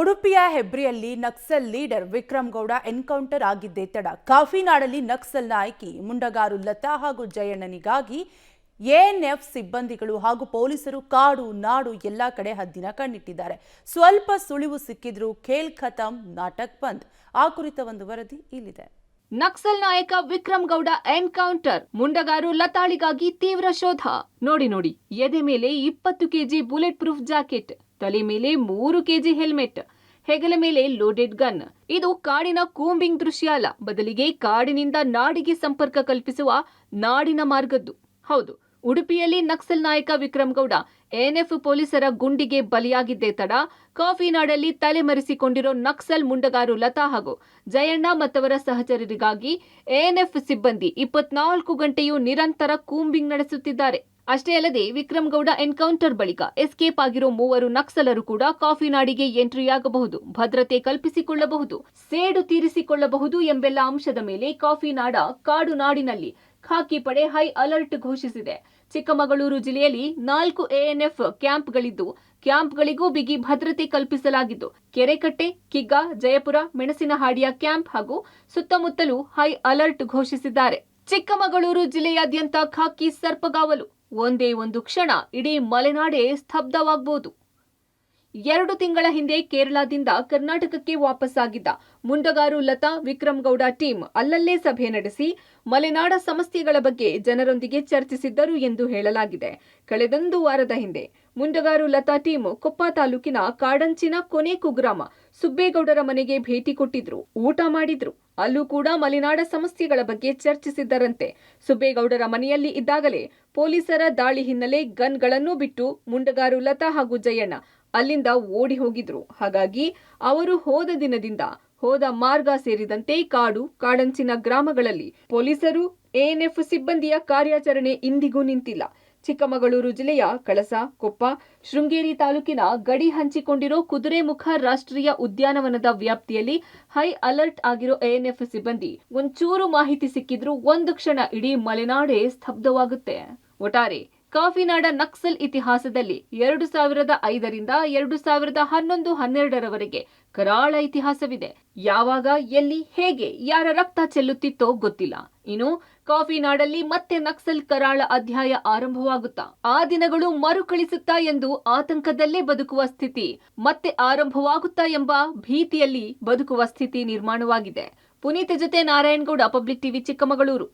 ಉಡುಪಿಯ ಹೆಬ್ರಿಯಲ್ಲಿ Naxal leader Vikram Gowda encounter ಆಗಿದ್ದೇ ತಡ ಕಾಫಿನಾಡಲ್ಲಿ ನಕ್ಸಲ್ ನಾಯಕಿ ಮುಂಡಗಾರು ಲತಾ ಹಾಗೂ ಜಯಣ್ಣನಿಗಾಗಿ ಎಎನ್ಎಫ್ ಸಿಬ್ಬಂದಿಗಳು ಹಾಗೂ ಪೊಲೀಸರು ಕಾಡು ನಾಡು ಎಲ್ಲಾ ಕಡೆ ಹದ್ದಿನ ಕಣ್ಣಿಟ್ಟಿದ್ದಾರೆ. ಸ್ವಲ್ಪ ಸುಳಿವು ಸಿಕ್ಕಿದ್ರೂ ಖೇಲ್ ಖತಮ್ ನಾಟಕ್ ಬಂದ್. ಆ ಕುರಿತ ಒಂದು ವರದಿ ಇಲ್ಲಿದೆ. ನಕ್ಸಲ್ ನಾಯಕ ವಿಕ್ರಮ್ ಗೌಡ ಎನ್ಕೌಂಟರ್, ಮುಂಡಗಾರು ಲತಾಳಿಗಾಗಿ ತೀವ್ರ ಶೋಧ. ನೋಡಿ, ಎದೆ ಮೇಲೆ 20 ಕೆಜಿ ಬುಲೆಟ್ ಪ್ರೂಫ್ ಜಾಕೆಟ್, ತಲೆ ಮೇಲೆ 3 ಕೆಜಿ ಹೆಲ್ಮೆಟ್, ಹೆಗಲ ಮೇಲೆ ಲೋಡೆಡ್ ಗನ್. ಇದು ಕಾಡಿನ ಕೂಂಬಿಂಗ್ ದೃಶ್ಯ ಅಲ್ಲ, ಬದಲಿಗೆ ಕಾಡಿನಿಂದ ನಾಡಿಗೆ ಸಂಪರ್ಕ ಕಲ್ಪಿಸುವ ನಾಡಿನ ಮಾರ್ಗದ್ದು. ಹೌದು, ಉಡುಪಿಯಲ್ಲಿ ನಕ್ಸಲ್ ನಾಯಕ ವಿಕ್ರಮ್ ಗೌಡ ಎಎನ್ಎಫ್ ಪೊಲೀಸರ ಗುಂಡಿಗೆ ಬಲಿಯಾಗಿದ್ದೇ ತಡ ಕಾಫಿನಾಡಲ್ಲಿ ತಲೆಮರೆಸಿಕೊಂಡಿರೋ ನಕ್ಸಲ್ ಮುಂಡಗಾರು ಲತಾ ಹಾಗೂ ಜಯಣ್ಣ ಮತ್ತವರ ಸಹಚರರಿಗಾಗಿ ಎಎನ್ಎಫ್ ಸಿಬ್ಬಂದಿ 24 ಗಂಟೆಯೂ ನಿರಂತರ ಕೂಂಬಿಂಗ್ ನಡೆಸುತ್ತಿದ್ದಾರೆ. ಅಷ್ಟೇ ಅಲ್ಲದೆ ವಿಕ್ರಮ್ ಗೌಡ ಎನ್ಕೌಂಟರ್ ಬಳಿಕ ಎಸ್ಕೇಪ್ ಆಗಿರೋ 3 ನಕ್ಸಲರು ಕೂಡ ಕಾಫಿನಾಡಿಗೆ ಎಂಟ್ರಿಯಾಗಬಹುದು, ಭದ್ರತೆ ಕಲ್ಪಿಸಿಕೊಳ್ಳಬಹುದು, ಸೇಡು ತೀರಿಸಿಕೊಳ್ಳಬಹುದು ಎಂಬೆಲ್ಲ ಅಂಶದ ಮೇಲೆ ಕಾಫಿನಾಡ ಕಾಡು ನಾಡಿನಲ್ಲಿ ಖಾಕಿ ಪಡೆ ಹೈ ಅಲರ್ಟ್ ಘೋಷಿಸಿದೆ. ಚಿಕ್ಕಮಗಳೂರು ಜಿಲ್ಲೆಯಲ್ಲಿ 4 ಎಎನ್ಎಫ್ ಕ್ಯಾಂಪ್ಗಳಿದ್ದು, ಕ್ಯಾಂಪ್ಗಳಿಗೂ ಬಿಗಿ ಭದ್ರತೆ ಕಲ್ಪಿಸಲಾಗಿದ್ದು, ಕೆರೆಕಟ್ಟೆ, ಕಿಗ್ಗ, ಜಯಪುರ, ಮೆಣಸಿನಹಾಡಿಯ ಕ್ಯಾಂಪ್ ಹಾಗೂ ಸುತ್ತಮುತ್ತಲೂ ಹೈ ಅಲರ್ಟ್ ಘೋಷಿಸಿದ್ದಾರೆ. ಚಿಕ್ಕಮಗಳೂರು ಜಿಲ್ಲೆಯಾದ್ಯಂತ ಖಾಕಿ ಸರ್ಪಗಾವಲು. ಒಂದೇ ಒಂದು ಕ್ಷಣ ಇಡೀ ಮಲೆನಾಡೇ ಸ್ತಬ್ಧವಾಗಬಹುದು. 2 ತಿಂಗಳ ಹಿಂದೆ ಕೇರಳದಿಂದ ಕರ್ನಾಟಕಕ್ಕೆ ವಾಪಸ್ಸಾಗಿದ್ದ ಮುಂಡಗಾರು ಲತಾ ವಿಕ್ರಮ್ ಗೌಡ ಟೀಮ್ ಅಲ್ಲಲ್ಲೇ ಸಭೆ ನಡೆಸಿ ಮಲೆನಾಡ ಸಮಸ್ಯೆಗಳ ಬಗ್ಗೆ ಜನರೊಂದಿಗೆ ಚರ್ಚಿಸಿದ್ದರು ಎಂದು ಹೇಳಲಾಗಿದೆ. ಕಳೆದೊಂದು ವಾರದ ಹಿಂದೆ ಮುಂಡಗಾರು ಲತಾ ಟೀಮ್ ಕೊಪ್ಪ ತಾಲೂಕಿನ ಕಾಡಂಚಿನ ಕೊನೆ ಕುಗ್ರಾಮ ಸುಬ್ಬೇಗೌಡರ ಮನೆಗೆ ಭೇಟಿ ಕೊಟ್ಟಿದ್ರು, ಊಟ ಮಾಡಿದ್ರು. ಅಲ್ಲೂ ಕೂಡ ಮಲೆನಾಡ ಸಮಸ್ಯೆಗಳ ಬಗ್ಗೆ ಚರ್ಚಿಸಿದ್ದರಂತೆ. ಸುಬ್ಬೇಗೌಡರ ಮನೆಯಲ್ಲಿ ಇದ್ದಾಗಲೇ ಪೊಲೀಸರ ದಾಳಿ ಹಿನ್ನೆಲೆ ಗನ್ಗಳನ್ನು ಬಿಟ್ಟು ಮುಂಡಗಾರು ಲತಾ ಹಾಗೂ ಜಯಣ್ಣ ಅಲ್ಲಿಂದ ಓಡಿ ಹೋಗಿದ್ರು. ಹಾಗಾಗಿ ಅವರು ಹೋದ ದಿನದಿಂದ ಹೋದ ಮಾರ್ಗ ಸೇರಿದಂತೆ ಕಾಡಂಚಿನ ಗ್ರಾಮಗಳಲ್ಲಿ ಪೊಲೀಸರು ಎಎನ್ಎಫ್ ಸಿಬ್ಬಂದಿಯ ಕಾರ್ಯಾಚರಣೆ ಇಂದಿಗೂ ನಿಂತಿಲ್ಲ. ಚಿಕ್ಕಮಗಳೂರು ಜಿಲ್ಲೆಯ ಕಳಸ, ಕೊಪ್ಪ, ಶೃಂಗೇರಿ ತಾಲೂಕಿನ ಗಡಿ ಹಂಚಿಕೊಂಡಿರೋ ಕುದುರೆಮುಖ ರಾಷ್ಟ್ರೀಯ ಉದ್ಯಾನವನದ ವ್ಯಾಪ್ತಿಯಲ್ಲಿ ಹೈ ಅಲರ್ಟ್ ಆಗಿರೋ ಎಎನ್ಎಫ್ ಸಿಬ್ಬಂದಿ ಒಂಚೂರು ಮಾಹಿತಿ ಸಿಕ್ಕಿದ್ರೂ ಒಂದು ಕ್ಷಣ ಇಡೀ ಮಲೆನಾಡೇ ಸ್ತಬ್ಧವಾಗುತ್ತೆ. ಒಟ್ಟಾರೆ ಕಾಫಿನಾಡ ನಕ್ಸಲ್ ಇತಿಹಾಸದಲ್ಲಿ 2005ರಿಂದ 2011-12ರವರೆಗೆ ಕರಾಳ ಇತಿಹಾಸವಿದೆ. ಯಾವಾಗ, ಎಲ್ಲಿ, ಹೇಗೆ, ಯಾರ ರಕ್ತ ಚೆಲ್ಲುತ್ತಿತ್ತೋ ಗೊತ್ತಿಲ್ಲ. ಇನ್ನು ಕಾಫಿನಾಡಲ್ಲಿ ಮತ್ತೆ ನಕ್ಸಲ್ ಕರಾಳ ಅಧ್ಯಾಯ ಆರಂಭವಾಗುತ್ತಾ, ಆ ದಿನಗಳು ಮರುಕಳಿಸುತ್ತಾ ಎಂದು ಆತಂಕದಲ್ಲೇ ಬದುಕುವ ಸ್ಥಿತಿ ಮತ್ತೆ ಆರಂಭವಾಗುತ್ತಾ ಎಂಬ ಭೀತಿಯಲ್ಲಿ ಬದುಕುವ ಸ್ಥಿತಿ ನಿರ್ಮಾಣವಾಗಿದೆ. ಪುನೀತ್ ಜೊತೆ ನಾರಾಯಣಗೌಡ, ಪಬ್ಲಿಕ್ ಟಿವಿ, ಚಿಕ್ಕಮಗಳೂರು.